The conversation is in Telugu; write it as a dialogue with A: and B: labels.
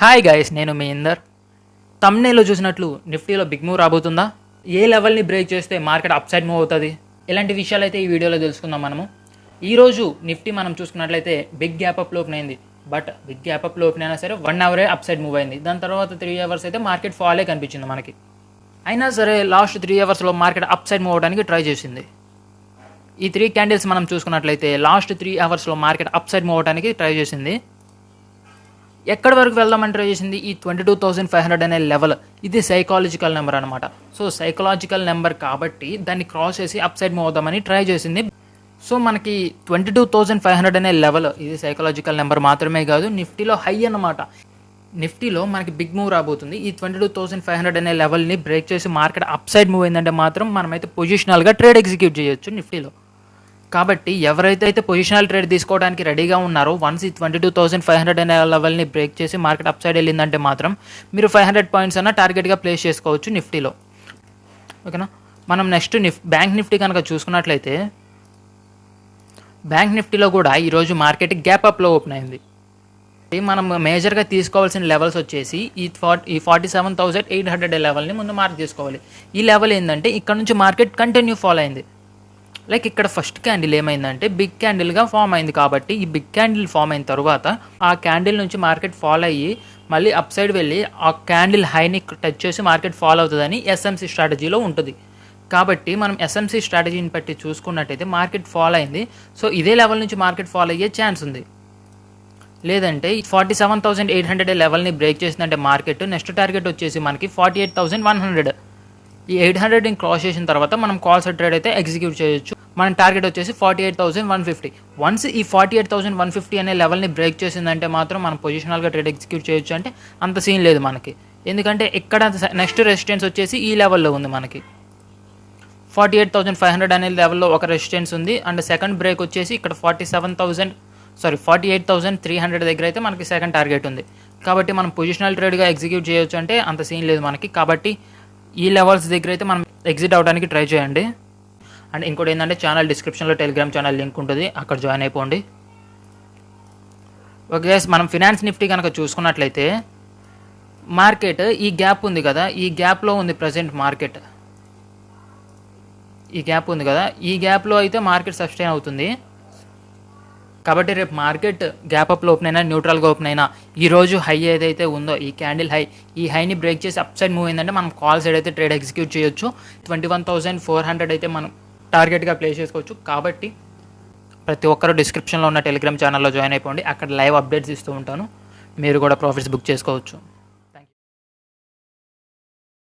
A: హాయ్ గైస్, నేను మీ ఇందర్. తమ్నేలో చూసినట్లు నిఫ్టీలో బిగ్ మూవ్ రాబోతుందా? ఏ లెవెల్ని బ్రేక్ చేస్తే మార్కెట్ అప్ సైడ్ మూవ్ అవుతుంది? ఇలాంటి విషయాలు అయితే ఈ వీడియోలో తెలుసుకుందాం మనము. ఈరోజు నిఫ్టీ మనం చూసుకున్నట్లయితే బిగ్ గ్యాప్ అప్ ఓపెన్ అయింది. But big gap up open అయినా సరే 1 అవరే అప్ సైడ్ మూవ్ అయింది. దాని తర్వాత 3 అవర్స్ అయితే మార్కెట్ ఫాలే కనిపించింది మనకి. అయినా సరే లాస్ట్ 3 అవర్స్లో మార్కెట్ అప్ సైడ్ మూవ్ అవడానికి ట్రై చేసింది. ఈ 3 క్యాండిల్స్ మనం చూసుకున్నట్లయితే లాస్ట్ 3 అవర్స్లో మార్కెట్ అప్ సైడ్ మూవ్ అవడానికి ట్రై చేసింది. ఎక్కడి వరకు వెళ్దామని ట్రై చేసింది? ఈ 22,500 అనే లెవెల్. ఇది సైకాలజికల్ నెంబర్ అనమాట. సో సైకలాజికల్ నెంబర్ కాబట్టి దాన్ని క్రాస్ చేసి అప్ సైడ్ మూవ్ అవుదామని ట్రై చేసింది. సో మనకి 22,500 అనే లెవెల్, ఇది సైకలాజికల్ నెంబర్ మాత్రమే కాదు, నిఫ్టీలో హై అన్నమాట. నిఫ్టీలో మనకి బిగ్ మూవ్ రాబోతుంది. ఈ 22,500 అనే లెవెల్ని బ్రేక్ చేసి మార్కెట్ అప్ సైడ్ మూవ్ అయిందంటే మాత్రం మనమైతే పొజిషనల్గా ట్రేడ్ ఎగ్జిక్యూట్ చేయొచ్చు నిఫ్టీలో. కాబట్టి ఎవరైతే పొజిషనల్ ట్రేడ్ తీసుకోవడానికి రెడీగా ఉన్నారో, వన్స్ ఈ 22,500 అనే లెవెల్ని బ్రేక్ చేసి మార్కెట్ అప్ సైడ్ వెళ్ళిందంటే మాత్రం మీరు 500 పాయింట్స్ అన్న టార్గెట్గా ప్లేస్ చేసుకోవచ్చు నిఫ్టీలో. ఓకేనా? మనం నెక్స్ట్ బ్యాంక్ నిఫ్టీ కనుక చూసుకున్నట్లయితే, బ్యాంక్ నిఫ్టీలో కూడా ఈరోజు మార్కెట్ గ్యాప్ అప్లో ఓపెన్ అయింది. మనం మేజర్గా తీసుకోవాల్సిన లెవెల్స్ వచ్చేసి ఈ 47,800 లెవెల్ని ముందు మార్క్ చేసుకోవాలి. ఈ లెవెల్ ఏంటంటే ఇక్కడ నుంచి మార్కెట్ కంటిన్యూ ఫాలో అయింది. లైక్ ఇక్కడ ఫస్ట్ క్యాండిల్ ఏమైందంటే బిగ్ క్యాండిల్గా ఫామ్ అయింది. కాబట్టి ఈ బిగ్ క్యాండిల్ ఫామ్ అయిన తర్వాత ఆ క్యాండిల్ నుంచి మార్కెట్ ఫాలో అయ్యి మళ్ళీ అప్ సైడ్ వెళ్ళి ఆ క్యాండిల్ హైని టచ్ చేసి మార్కెట్ ఫాలో అవుతుందని ఎస్ఎంసీ స్ట్రాటజీలో ఉంటుంది. కాబట్టి మనం ఎస్ఎంసీ స్ట్రాటజీని బట్టి చూసుకున్నట్టయితే మార్కెట్ ఫాలో అయింది. సో ఇదే లెవెల్ నుంచి మార్కెట్ ఫాలో అయ్యే ఛాన్స్ ఉంది. లేదంటే 47,800 లెవెల్ని బ్రేక్ చేసిందంటే మార్కెట్ నెక్స్ట్ టార్గెట్ వచ్చేసి మనకి 48,100. ఈ 800ని క్రాస్ చేసిన తర్వాత మనం కాల్ సెట్ ట్రేడ్ అయితే ఎగ్జిక్యూట్ చేయొచ్చు. మన టార్గెట్ వచ్చేసి 48,150. వన్స్ ఈ 48,150 అనే లెవెల్ని బ్రేక్ చేసిందంటే మాత్రం మనం పొజిషనల్గా ట్రేడ్ ఎగ్జిక్యూట్ చేయొచ్చు. అంటే అంత సీన్ లేదు మనకి, ఎందుకంటే ఇక్కడ నెక్స్ట్ రెసిస్టెన్స్ వచ్చేసి ఈ లెవెల్లో ఉంది. మనకి 48,500 అనే లెవెల్లో ఒక రెసిస్టెన్స్ ఉంది. అండ్ సెకండ్ బ్రేక్ వచ్చేసి ఇక్కడ 48,300 దగ్గర అయితే మనకి సెకండ్ టార్గెట్ ఉంది. కాబట్టి మనం పొజిషనల్ ట్రేడ్గా ఎగ్జిక్యూట్ చేయొచ్చు, అంటే అంత సీన్ లేదు మనకి. కాబట్టి ఈ లెవెల్స్ దగ్గర అయితే మనం ఎగ్జిట్ అవడానికి ట్రై చేయండి. అండ్ ఇంకోటి ఏంటంటే ఛానల్ డిస్క్రిప్షన్లో టెలిగ్రామ్ ఛానల్ లింక్ ఉంటుంది, అక్కడ జాయిన్ అయిపోండి. ఓకే, మనం ఫినాన్స్ నిఫ్టీ కనుక చూసుకున్నట్లయితే మార్కెట్ ఈ గ్యాప్ ఉంది కదా, ఈ గ్యాప్లో ఉంది ప్రజెంట్ మార్కెట్. ఈ గ్యాప్ ఉంది కదా, ఈ గ్యాప్లో అయితే మార్కెట్ సస్టైన్ అవుతుంది. కాబట్టి రేపు మార్కెట్ గ్యాప్ అప్లో ఓపెన్ అయినా న్యూట్రల్గా ఓపెన్ అయినా ఈరోజు హై ఏదైతే ఉందో ఈ క్యాండిల్ హై, ఈ హైని బ్రేక్ చేసి అప్ సైడ్ మూవ్ అయిందంటే మనం కాల్ సైడ్ అయితే ట్రేడ్ ఎగ్జిక్యూట్ చేయొచ్చు. 21,400 అయితే మనం టార్గెట్గా ప్లేస్ చేసుకోవచ్చు. కాబట్టి ప్రతి ఒక్కరు డిస్క్రిప్షన్లో ఉన్న టెలిగ్రామ్ ఛానల్లో జాయిన్ అయిపోండి. అక్కడ లైవ్ అప్డేట్స్ ఇస్తూ ఉంటాను. మీరు కూడా ప్రాఫిట్స్ బుక్ చేసుకోవచ్చు.